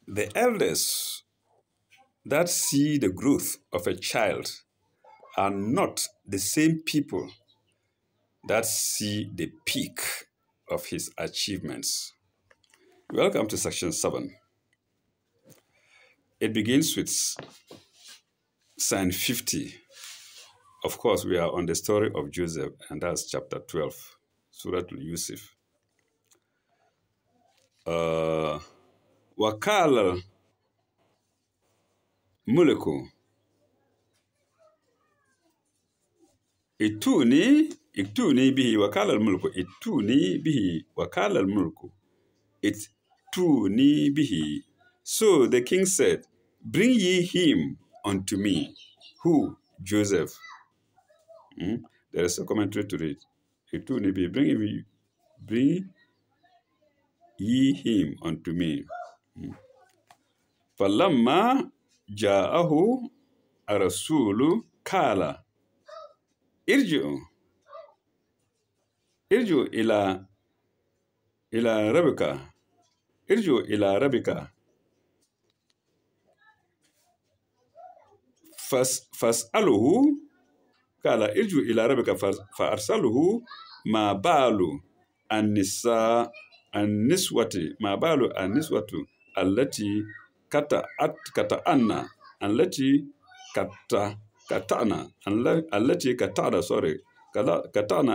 The elders that see the growth of a child are not the same people that see the peak of his achievements. Welcome to section 7. It begins with Psalm 50. Of course, we are on the story of Joseph, and that's chapter 12, Surah Yusuf. Wakala Muluku Ituni bihi wakala mulku Ituni bihi wakala mulku Ituni bihi. So the king said, bring ye him unto me. Who? Joseph. There is a commentary to read. Ituni bihi, bring ye him unto me. Falamma ja'ahu arasulu kala irji'u ila rabbika fas'aluhu kala irji'u ila rabbika fa'arsaluhu ma balu an-niswati allati kata'na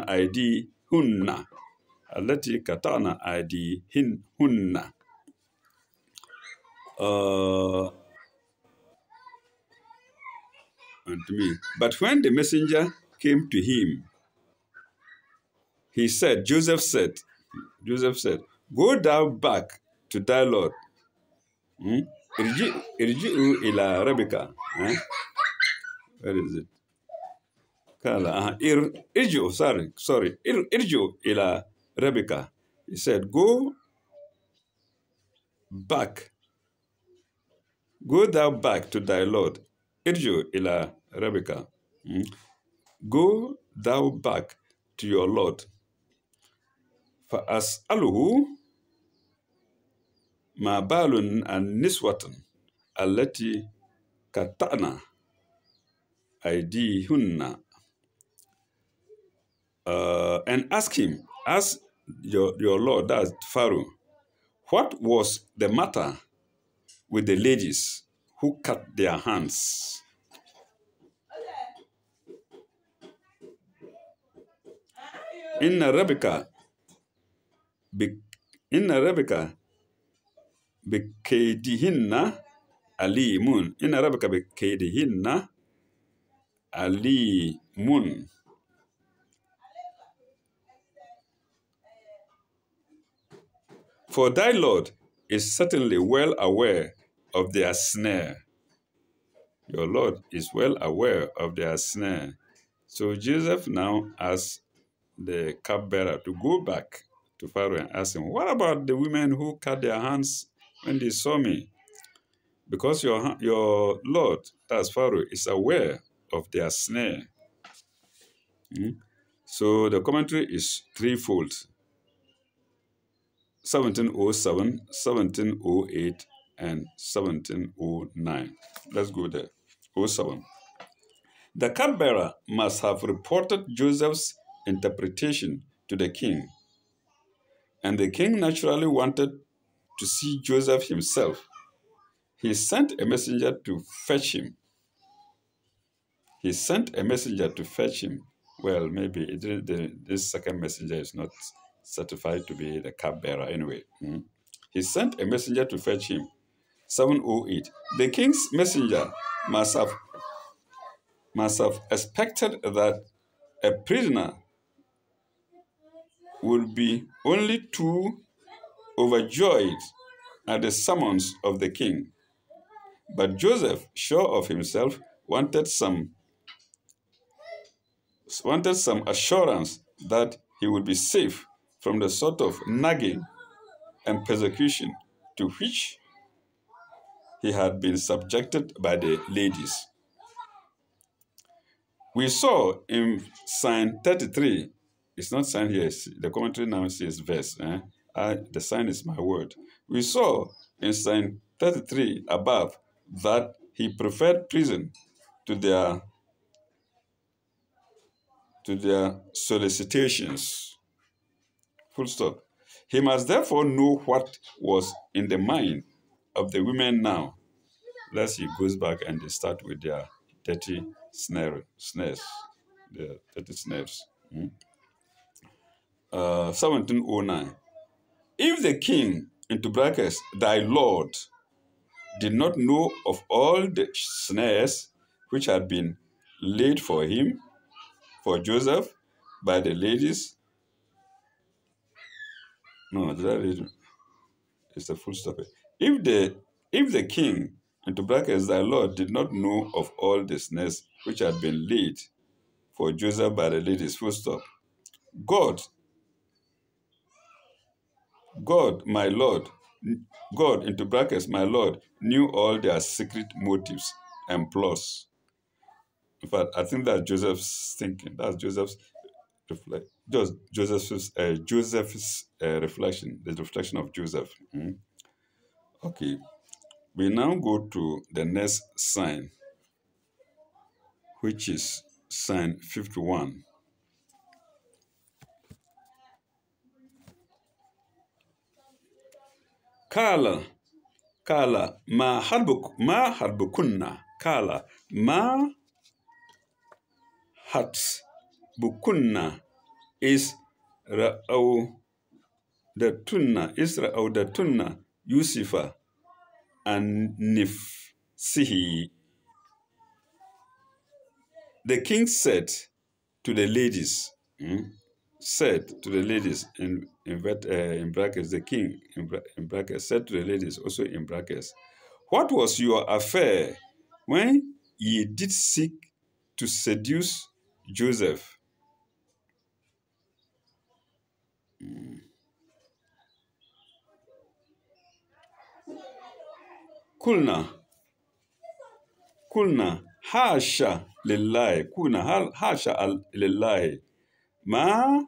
aydihunna allati kata'na aydihinna. Unto me. But when the messenger came to him, Joseph said, go thou back to thy Lord. Irji'u ila rabbika. Where is it? Irji'u ila rabbika. He said, go thou back to thy Lord. Irji'u ila rabbika. Go thou back to your Lord. Fa'as'aluhu ma balun an-niswatan allati kata'na aydihunna. And ask your Lord, that's Pharaoh, what was the matter with the ladies who cut their hands? Inna rabbika bikaydihinna alimun. Inna rabbika bikaydihinna alimun. For thy Lord is certainly well aware of their snare. Your Lord is well aware of their snare. So Joseph now asks the cupbearer to go back to Pharaoh and ask him, what about the women who cut their hands when they saw me? Because your Lord, that's Pharaoh, is aware of their snare. So the commentary is threefold. 1707, 1708, and 1709. Let's go there. 07. The cupbearer must have reported Joseph's interpretation to the king, and the king naturally wanted to see Joseph himself. He sent a messenger to fetch him. Well, maybe this second messenger is not certified to be the cupbearer anyway. He sent a messenger to fetch him. 708. The king's messenger must have expected that a prisoner would be only too overjoyed at the summons of the king. But Joseph, sure of himself, wanted some assurance that he would be safe from the sort of nagging and persecution to which he had been subjected by the ladies. We saw in Psalm 33, it's not sign here, the commentary now says verse. The sign is my word. We saw in Psalm 33 above that he preferred prison to their solicitations. Full stop. He must therefore know what was in the mind of the women now. Lest he goes back and they start with their dirty snares, the dirty snares. 1709. If the king, into brackets, thy lord, did not know of all the snares which had been laid for him, for Joseph, by the ladies. No, did I read? It's a full stop. If the king, into brackets, thy Lord, did not know of all the snares which had been laid for Joseph by the ladies, full stop. God, my Lord, God, into brackets, my Lord, knew all their secret motives and plots. In fact, I think that's Joseph's thinking. That's Joseph's reflect. Just Joseph's reflection. The reflection of Joseph. Okay. We now go to the next sign, which is sign 51. Kala, ma harbukunna. Kala, ma hatbukunna is ra'audatunna Yusufa and Nifsihi. The king said to the ladies, in brackets, the king in brackets said to the ladies, also in brackets, what was your affair when ye did seek to seduce Joseph? Kulna, hasha lillahi, hasha lillahi, ma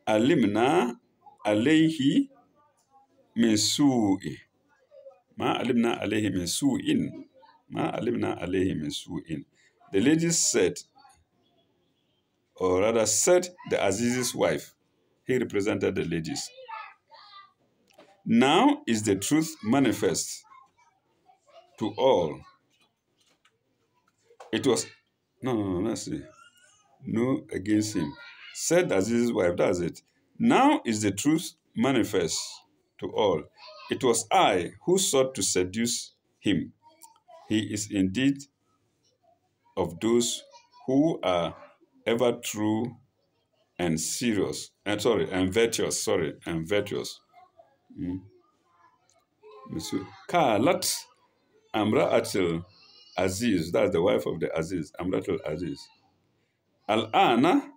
alimna alayhi min su'i. Ma alimna alayhi min su'in. Ma alimna alayhi min su'in. The ladies said, or rather said the Aziz's wife. He represented the ladies. Now is the truth manifest to all. It was, no, let's see. No against him. Said Aziz's wife, that's it. Now is the truth manifest to all. It was I who sought to seduce him. He is indeed of those who are ever true and serious, and virtuous, and virtuous. Kalat Amra'atil Aziz, that's the wife of the Aziz, Amra'atil Aziz. Al-Ana,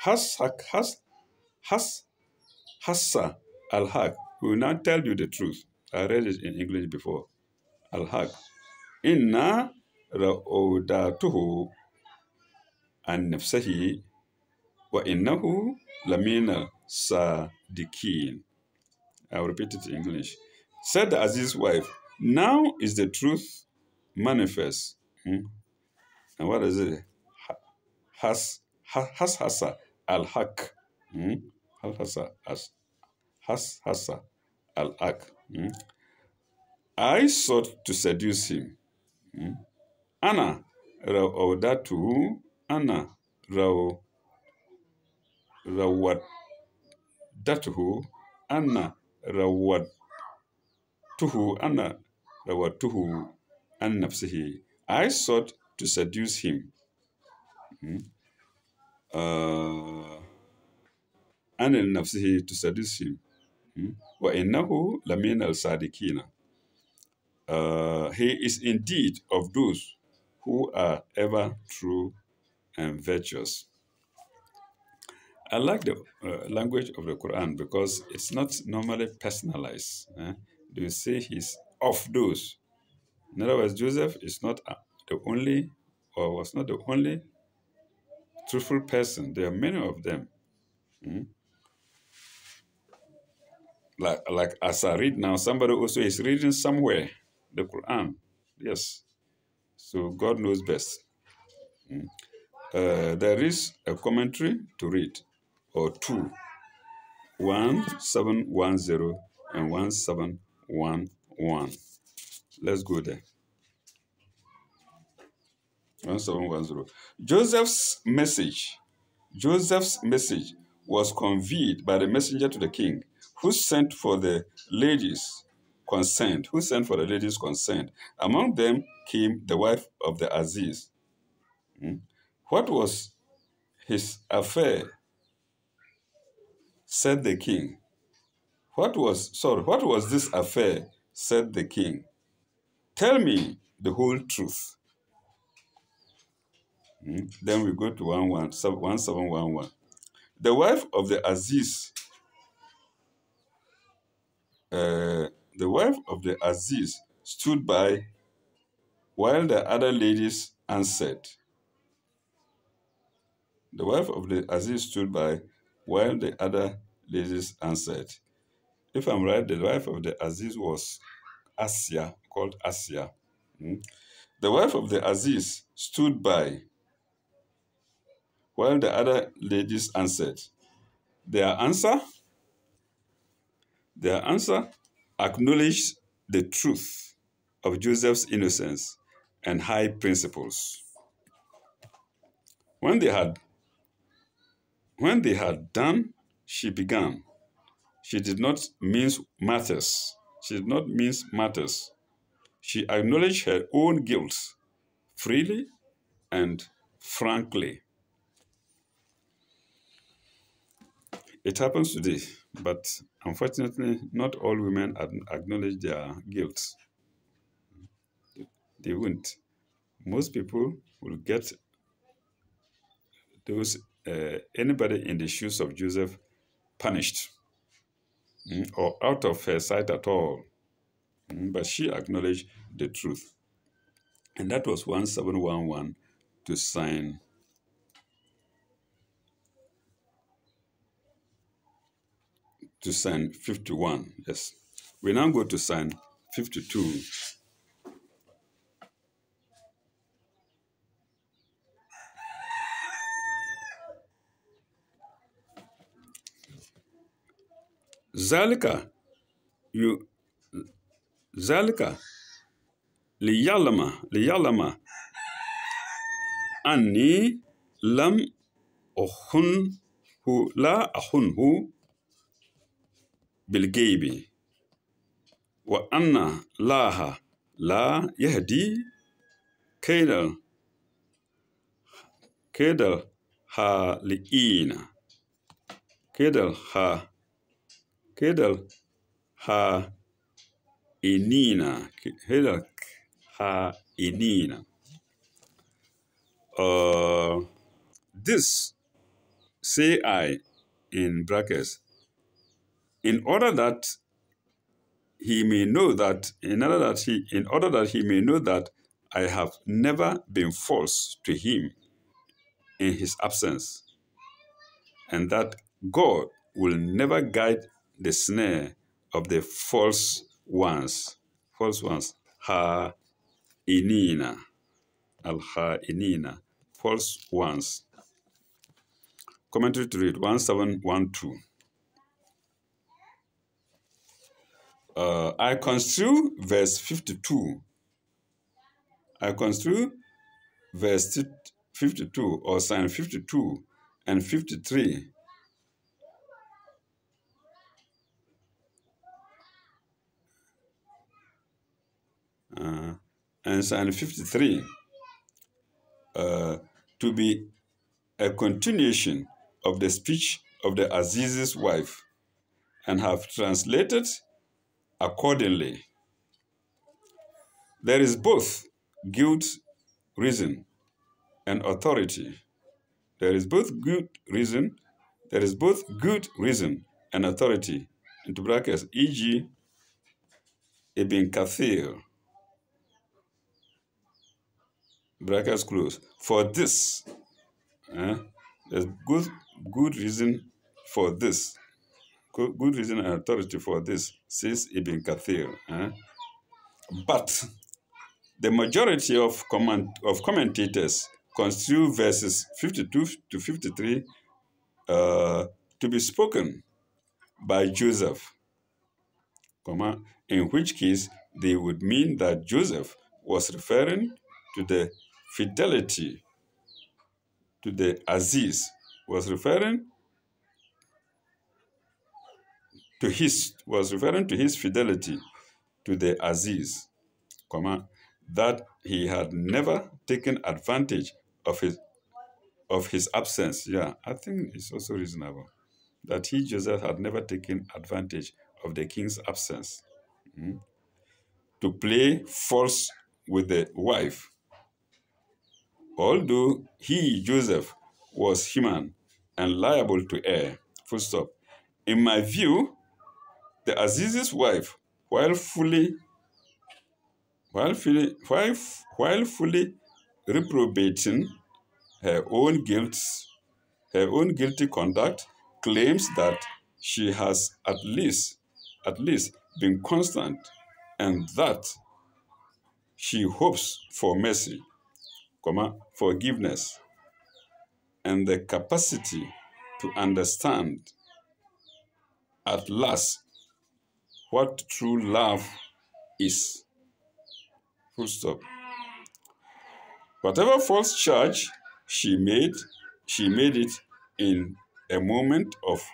Hassa Al-Haq. We will now tell you the truth. I read it in English before. Al-Haq. Inna ra'udatuhu an nafsahi wa innahu lamina sadiqin. I'll repeat it in English. Said the Aziz's wife, now is the truth manifest. And what is it? Hassa al-haq. Hassa al-haq. I sought to seduce him. Ana rawdatuhu. Ana rawdatuhu. Ana rawatuhu an nafsihi. I sought to seduce him. An nafsihi, to seduce him. Wa innahu lamin al-sadikina. He is indeed of those who are ever true and virtuous. I like the language of the Quran because it's not normally personalized. They say he's of those. In other words, Joseph is not the only, or was not the only truthful person. There are many of them. like as I read now, somebody also is reading somewhere the Quran. Yes. So God knows best. There is a commentary to read, or two, 1710 and 1711. Let's go there. 1710. Joseph's message was conveyed by the messenger to the king, who sent for the ladies' consent. Among them came the wife of the Aziz. What was his affair? Said the king. What was this affair? Said the king. Tell me the whole truth. Then we go to 1711. The wife of the Aziz, stood by while the other ladies answered. The wife of the Aziz stood by while the other ladies answered. If I'm right, the wife of the Aziz was Asia, called Asia. The wife of the Aziz stood by while the other ladies answered. Their answer acknowledged the truth of Joseph's innocence and high principles. When they had done, she began. She did not mince matters. She acknowledged her own guilt freely and frankly. It happens today, but unfortunately, not all women acknowledge their guilt. They won't. Most people will get anybody in the shoes of Joseph punished or out of her sight at all. But she acknowledged the truth. And that was 1711 to sign 51. Yes. We now go to sign 52. Zalika liyalama anni lam ahunhu bilgaybi wa anna laha la yahdi kaidal haliina kaidal ha inina. This say I in brackets, in order that he may know that I have never been false to him in his absence, and that God will never guide the snare of the false ones. Ha inina. Al-ha inina. False ones. Commentary to read 1712. I construe verse 52. I construe verse 52 or sign 52 and 53 and sign 53 to be a continuation of the speech of the Aziz's wife, and have translated accordingly. There is both good reason and authority. There is both good reason and authority, into brackets, e.g. Ibn Kathir, brackets close. For this, there's good reason for this. good reason and authority for this, says Ibn Kathir. But the majority of commentators construe verses 52 to 53 to be spoken by Joseph, in which case they would mean that Joseph was referring to the fidelity to the Aziz, was referring to his fidelity to the Aziz, that he had never taken advantage of his absence. Yeah, I think it's also reasonable that he, Joseph, had never taken advantage of the king's absence to play false with the wife. Although he, Joseph, was human and liable to err. Full stop. In my view, the Aziz's wife, while fully reprobating her own guilty conduct, claims that she has at least been constant, and that she hopes for mercy, forgiveness, and the capacity to understand at last what true love is. Full stop. Whatever false charge she made it in a moment of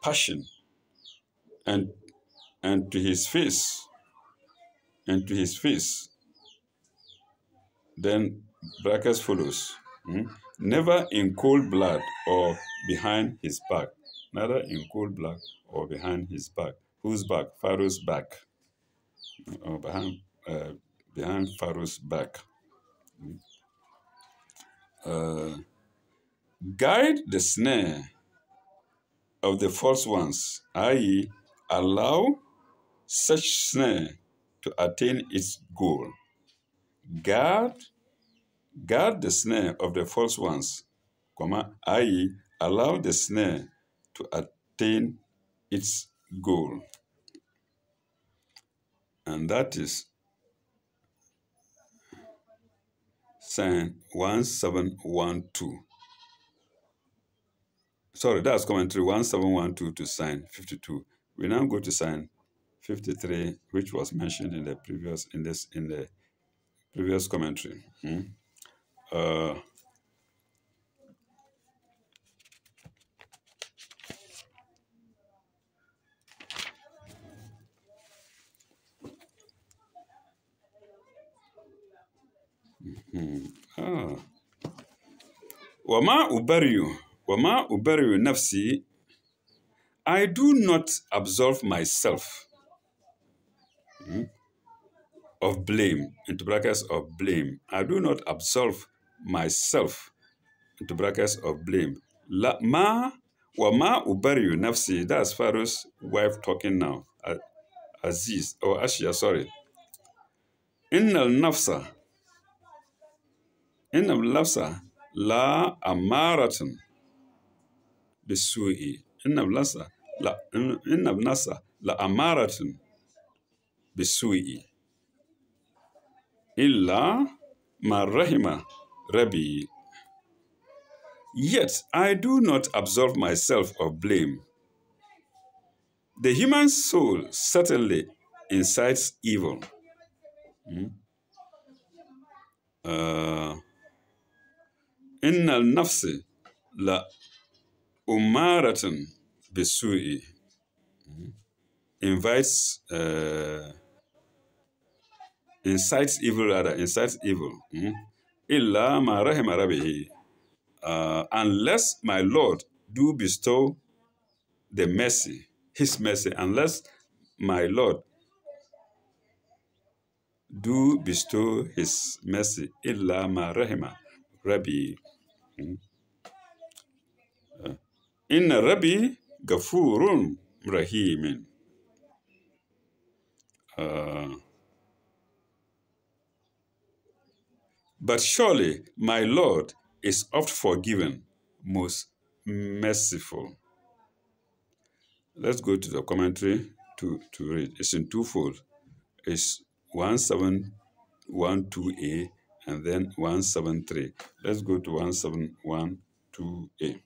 passion, and to his face. Then brackets follows. Never in cold blood or behind his back. Neither in cold blood or behind his back. Whose back? Pharaoh's back. Or behind Pharaoh's back. Guide the snare of the false ones, i.e., allow such snare to attain its goal. Guard the snare of the false ones, i.e., allow the snare to attain its goal. And that is Psalm 1712. Sorry, that's commentary 1712 to Psalm 52. We now go to Psalm 53, which was mentioned in the previous commentary. Wama ubariu nafsi, I do not absolve myself of blame, into brackets of blame. I do not absolve myself, into brackets of blame. Wama ubariu nafsi, that's Pharaoh's wife talking now. Aziz, or Ashia, sorry. Innal nafsa la amaratun bisu'i. Innal nafsa la amaratun bisu'i. Illa ma rahima Rabbi. Yet I do not absolve myself of blame. The human soul certainly incites evil. Innal nafsi la umaratun bisu'i. Incites evil. Illa ma rahima Rabbi. Unless my Lord do bestow the mercy, his mercy, unless my Lord do bestow his mercy, illa ma rahima Rabbi. Inna Rabbi gafurun rahimin. But surely my Lord is oft forgiven, most merciful. Let's go to the commentary to read. It's in twofold. It's 1712A and then 173. Let's go to 1712A.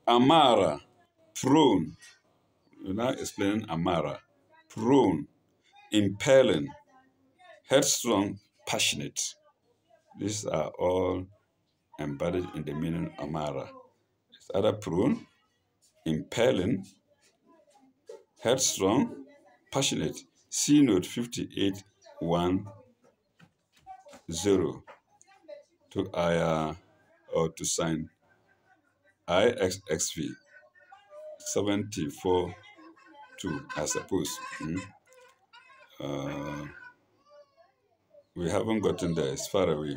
Amara, prone. We're now explaining Amara. Prone, impelling, headstrong, passionate. These are all embodied in the meaning Amara. It's either prone, impelling, headstrong, passionate. C note 5810 to or to sign IXXV 74 2, I suppose. We haven't gotten there. It's far away.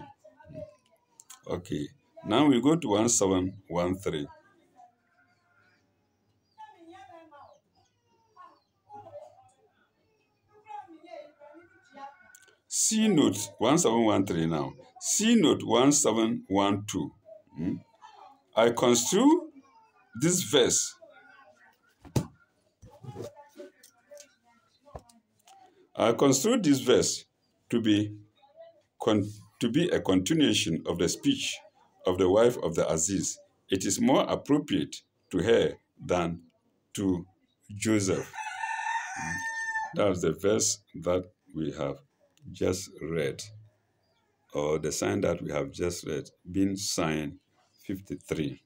Okay. Now we go to 1713. C note 1713 now. C note 1712. I construe this verse. I construe this verse to be a continuation of the speech of the wife of the Aziz. It is more appropriate to her than to Joseph. That was the verse that we have just read, or the sign that we have just read, being sign 53.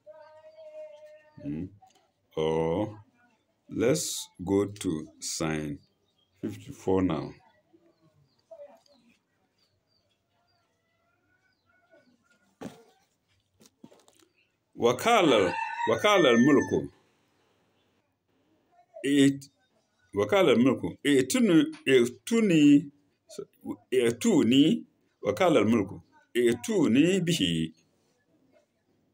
Or let's go to sign 54 now. Wakala al-mulku. Wakala al-mulku. Etuni wakala al-mulku. Etuni bihi.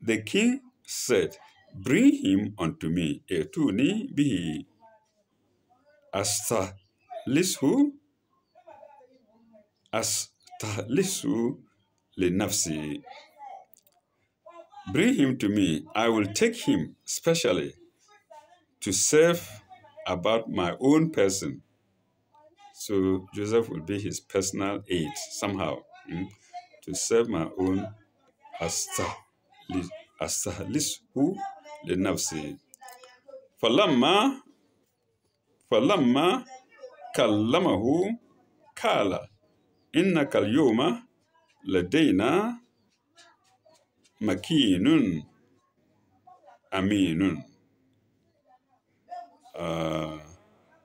The king said, bring him unto me. Etuni bihi. Astahlisu li nafsi. Bring him to me. I will take him specially to serve about my own person. So Joseph will be his personal aide somehow, to serve my own astahlisu li nafsi. Falamma kallamahu kala innaka al-yawma ladaina makinun aminun.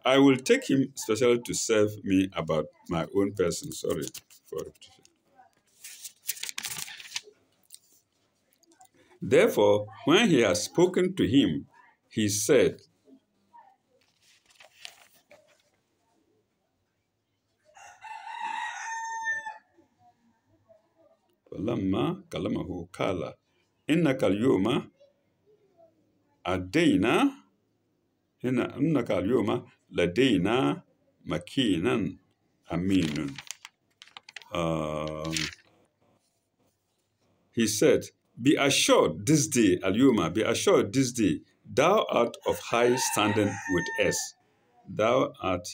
I will take him specially to serve me about my own person. Sorry for repetition. Therefore, when he had spoken to him, he said, فَلَمَّا كَلَمَهُ قَالَ إِنَّكَ الْيَوْمَ لَدَيْنَا مَكِينًا أَمِينٌ. He said, be assured this day, Al-Yuma, be assured this day, thou art of high standing with us. Thou art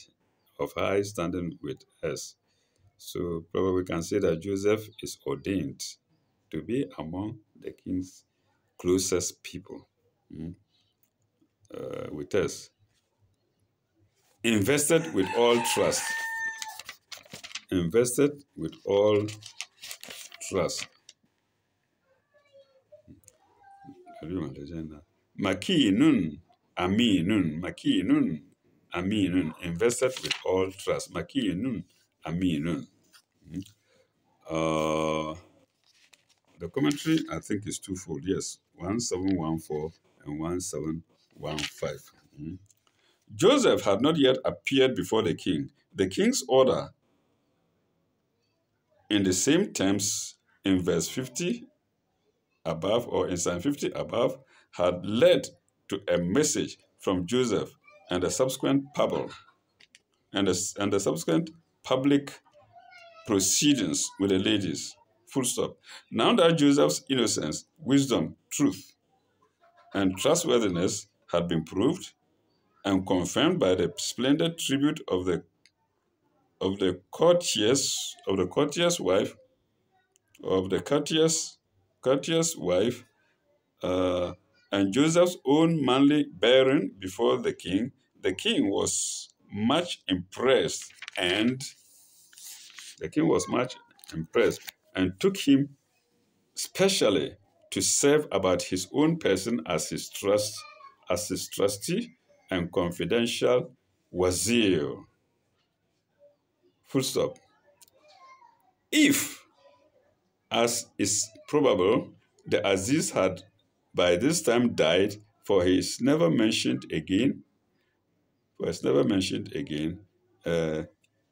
of high standing with us. So probably we can say that Joseph is ordained to be among the king's closest people with us. Invested with all trust. Invested with all trust. Makinun, aminun, makinun, aminun. Invested with all trust. Makinun, aminun. The commentary, I think, is twofold. Yes, 1714 and 1715. Joseph had not yet appeared before the king. The king's order, in the same terms in verse 50 above, or in Psalm 50 above, had led to a message from Joseph and the subsequent public proceedings with the ladies. Full stop. Now that Joseph's innocence, wisdom, truth, and trustworthiness had been proved and confirmed by the splendid tribute of the courtier's wife, uh, and Joseph's own manly bearing before the king was much impressed, and the king was much impressed and took him specially to serve about his own person as his trusty and confidential wazir. Full stop. If, as is probable, the Aziz had by this time died, for he is never mentioned again, uh,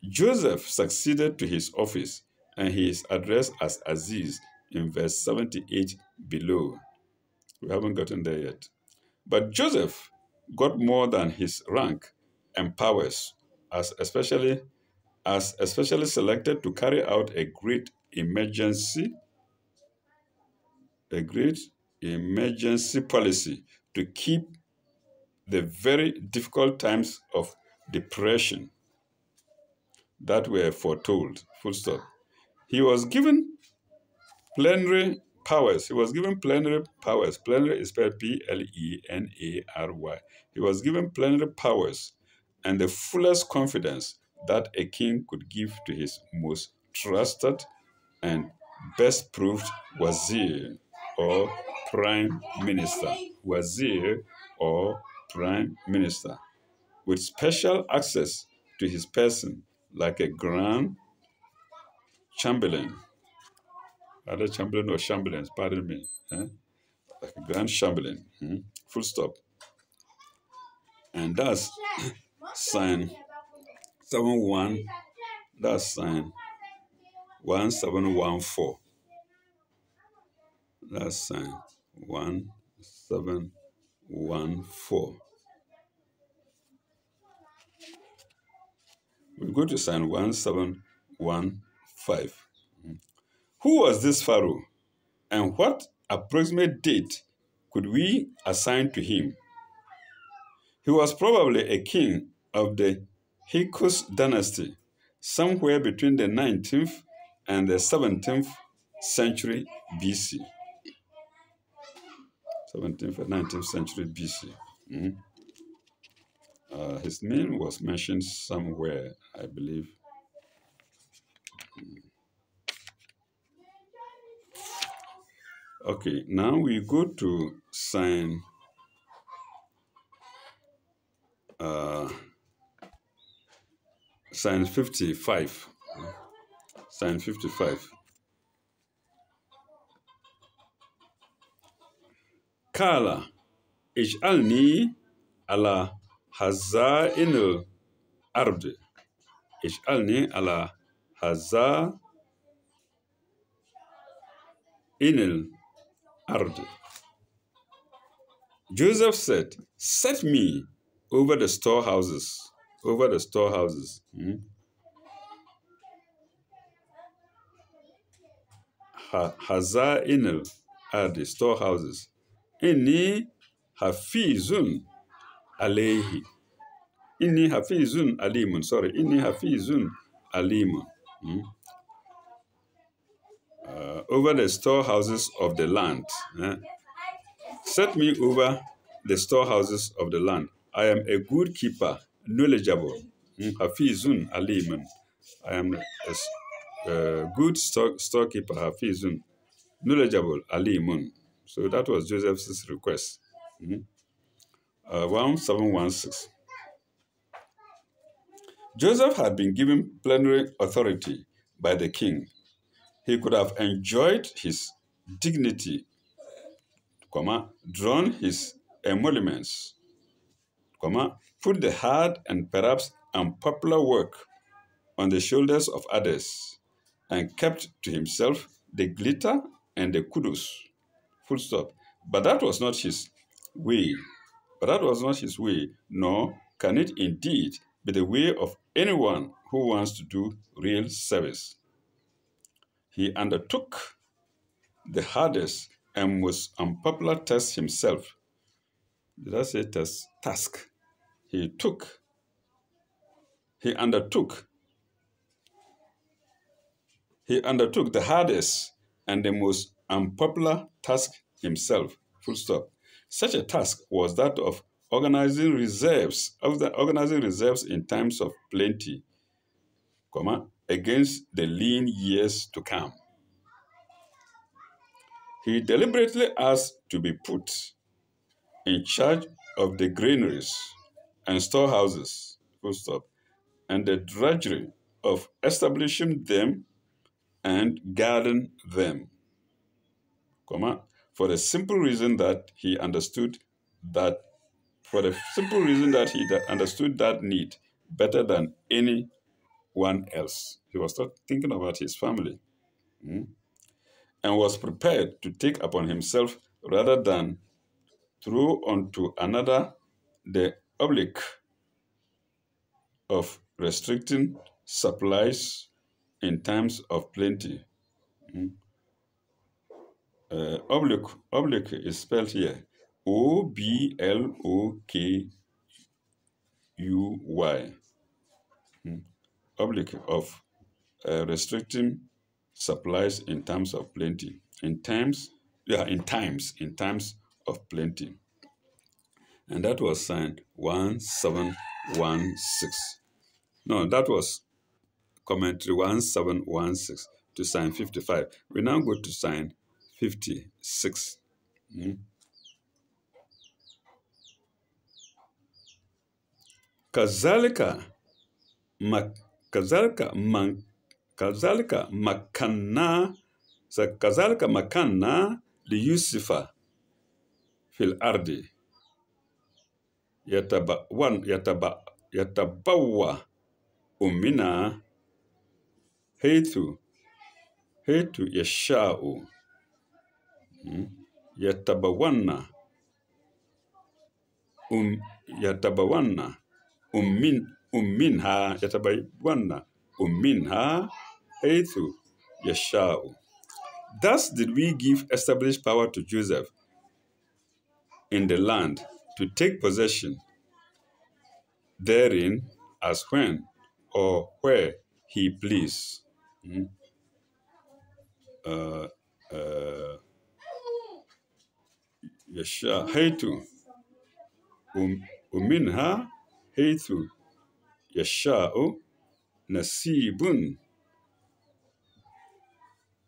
Joseph succeeded to his office, and he is addressed as Aziz in verse 78 below. We haven't gotten there yet. But Joseph got more than his rank and powers, especially selected to carry out a great emergency policy to keep the very difficult times of depression that were foretold. Full stop. He was given plenary powers. Plenary is spelled Plenary. He was given plenary powers and the fullest confidence that a king could give to his most trusted and best proved wazir or prime minister. Wazir or prime minister, with special access to his person, like a grand chamberlain. Either chamberlain or chamberlains, pardon me. Like a grand chamberlain. Full stop. And that's sign 71. That's sign 1714. That's sign 1714. We go to sign 1715. Who was this Pharaoh, and what approximate date could we assign to him? He was probably a king of the Hyksos dynasty, somewhere between the 19th and the 17th century BC. 17th and 19th century BC. His name was mentioned somewhere, I believe. Okay, now we go to sign sign 55. Sign 55. Kala ij'alni ala hazainil ard. Ij'alni ala hazainil ard. Joseph said, set me over the storehouses. Over the storehouses. Hazainil ard, storehouses. Inni hafizun alayhi. Inni hafizun alimun. Sorry, inni hafizun alimun. Over the storehouses of the land. Set me over the storehouses of the land. I am a good keeper, knowledgeable. Hafizun alimun. I am a good storekeeper, hafizun, knowledgeable, alimun. So that was Joseph's request. 1716. Joseph had been given plenary authority by the king. He could have enjoyed his dignity, drawn his emoluments, put the hard and perhaps unpopular work on the shoulders of others, and kept to himself the glitter and the kudos. Full stop. But that was not his way. Nor can it indeed be the way of anyone who wants to do real service. He undertook the hardest and most unpopular task himself, Did I say task? He took, he undertook, he undertook the hardest and the most unpopular task himself. Full stop. Such a task was that of organizing reserves in times of plenty, comma, against the lean years to come. He deliberately asked to be put in charge of the granaries and storehouses, full stop, and the drudgery of establishing them and guarding them, comma, for the simple reason that he understood that understood that need better than anyone else. He was not thinking about his family, and was prepared to take upon himself rather than throw onto another the obligation of restricting supplies in times of plenty. Oblique is spelled here Oblokuy. Oblique of restricting supplies in times of plenty. In times of plenty. And that was signed 1716. No, that was commentary 1716 to sign 55. We now go to sign 56. كذلك ما كذلك مكنا ليوسف في الأرض يتبوأ منها حيث يشاء يتبوأن منها حيث يشاء. Thus did we give established power to Joseph in the land to take possession therein as when or where he pleased. يشاء حيث ومنها حيث يشاء نصيب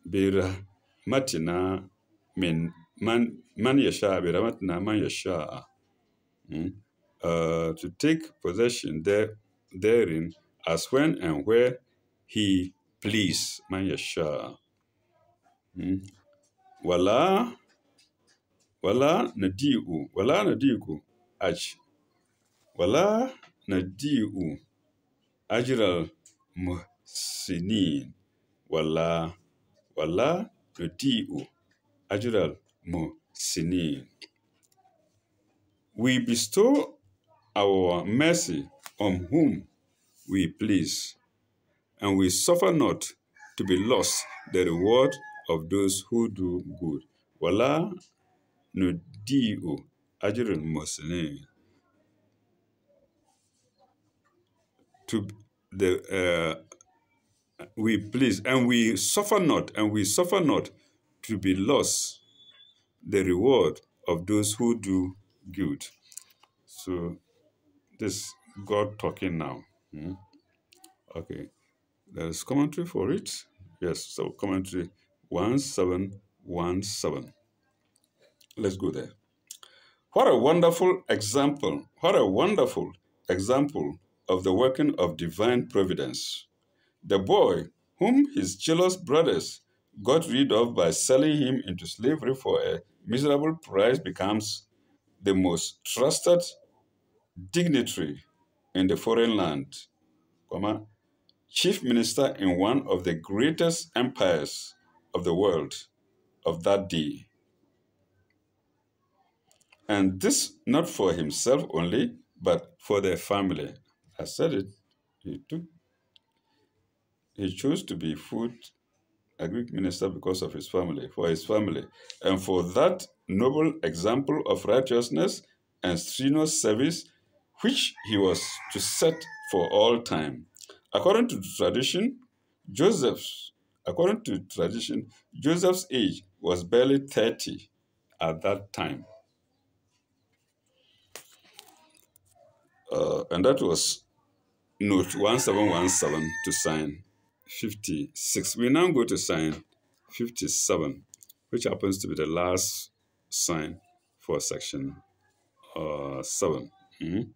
برحمتنا من يشاء برحمتنا من يشاء. To take possession therein as when and where he please. Man yasha. Wala nadi'u ajral muhsinin. Wala nadi'u ajral muhsinin. We bestow our mercy on whom we please, and we suffer not to be lost the reward of those who do good. Wala nudi'u ajrul muhsinin. To the we please, and we suffer not to be lost the reward of those who do good. So this God talking now. Okay. There's commentary for it. Yes, so commentary 1717. Let's go there. What a wonderful example of the working of divine providence. The boy whom his jealous brothers got rid of by selling him into slavery for a miserable price becomes the most trusted dignitary in the foreign land, chief minister in one of the greatest empires of the world of that day. And this not for himself only, but for their family. I said it, he chose to be food agric minister because of his family, for his family, and for that noble example of righteousness and strenuous service which he was to set for all time. According to tradition, Joseph's according to tradition, Joseph's age was barely 30 at that time. And that was note 1717 to sign 56. We now go to sign 57, which happens to be the last sign for section 7. Mhm.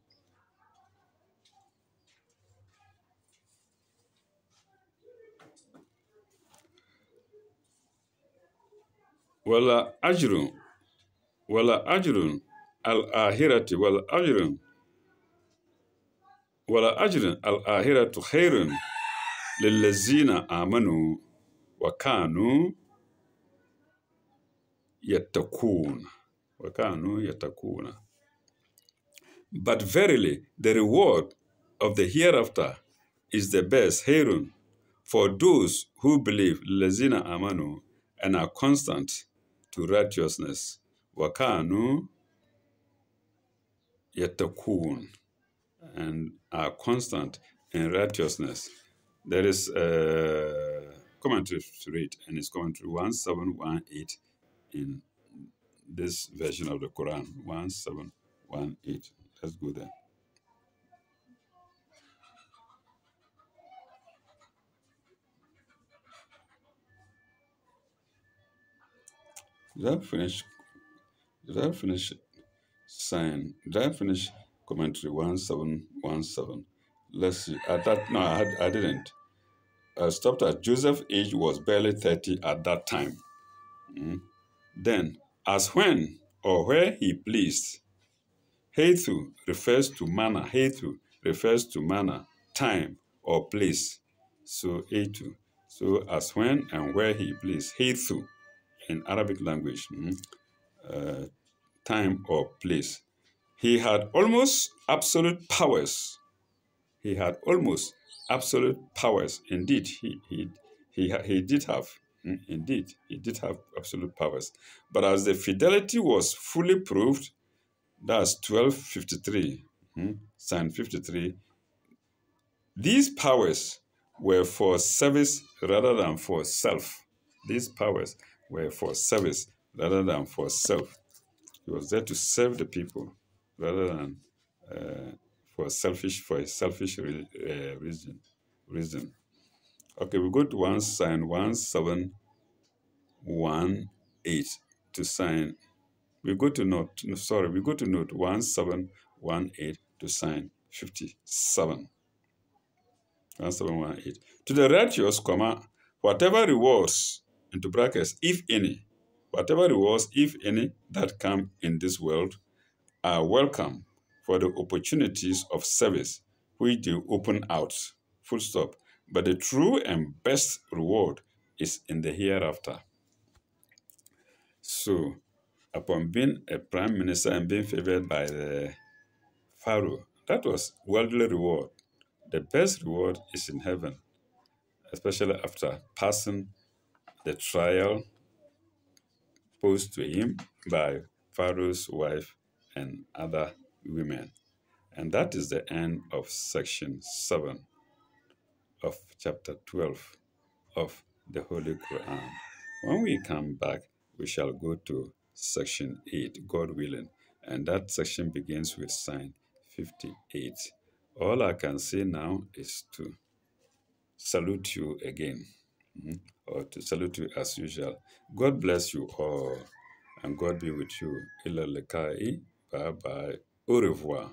أجر أجر الآخرة أجر الآخرة خير للذين آمنوا وكانوا يتقون وكانوا يتقون. But verily, the reward of the hereafter is the best, Herun, for those who believe, Lezina Amanu, and are constant to righteousness. Wakanu Yatakun, and are constant in righteousness. There is a commentary to read, and it's commentary 1718 in this version of the Quran. 1718. Let's go there. Did I finish? Did I finish sign? Did I finish commentary 1717? Let's see. No, I didn't. I stopped at Joseph's age was barely 30 at that time. Mm. Then, as when or where he pleased, Hethu refers to manner. Hethu refers to manner, time, or place. So, Hethu. So, as when and where he pleased. Hethu in Arabic language. Time or place. He had almost absolute powers. He had almost absolute powers. Indeed, he did have. Indeed, he did have absolute powers. But as the fidelity was fully proved, that's 1253, Psalm 53, these powers were for service rather than for self. These powers were for service rather than for self. He was there to serve the people rather than for a selfish reason. Okay, we go to sign 1718 to sign. We go to note 1718 to sign 57. 1718. To the righteous, whatever rewards, into brackets, if any, whatever rewards, if any, that come in this world are welcome for the opportunities of service which they open out. Full stop. But the true and best reward is in the hereafter. So, upon being a prime minister and being favored by the Pharaoh, that was worldly reward. The best reward is in heaven, especially after passing the trial posed to him by Pharaoh's wife and other women. And that is the end of section 7 of chapter 12 of the Holy Quran. When we come back, we shall go to section 8, God willing. And that section begins with sign 58. All I can say now is to salute you again, or to salute you as usual. God bless you all, and God be with you. Ila lekai. Bye bye. Au revoir.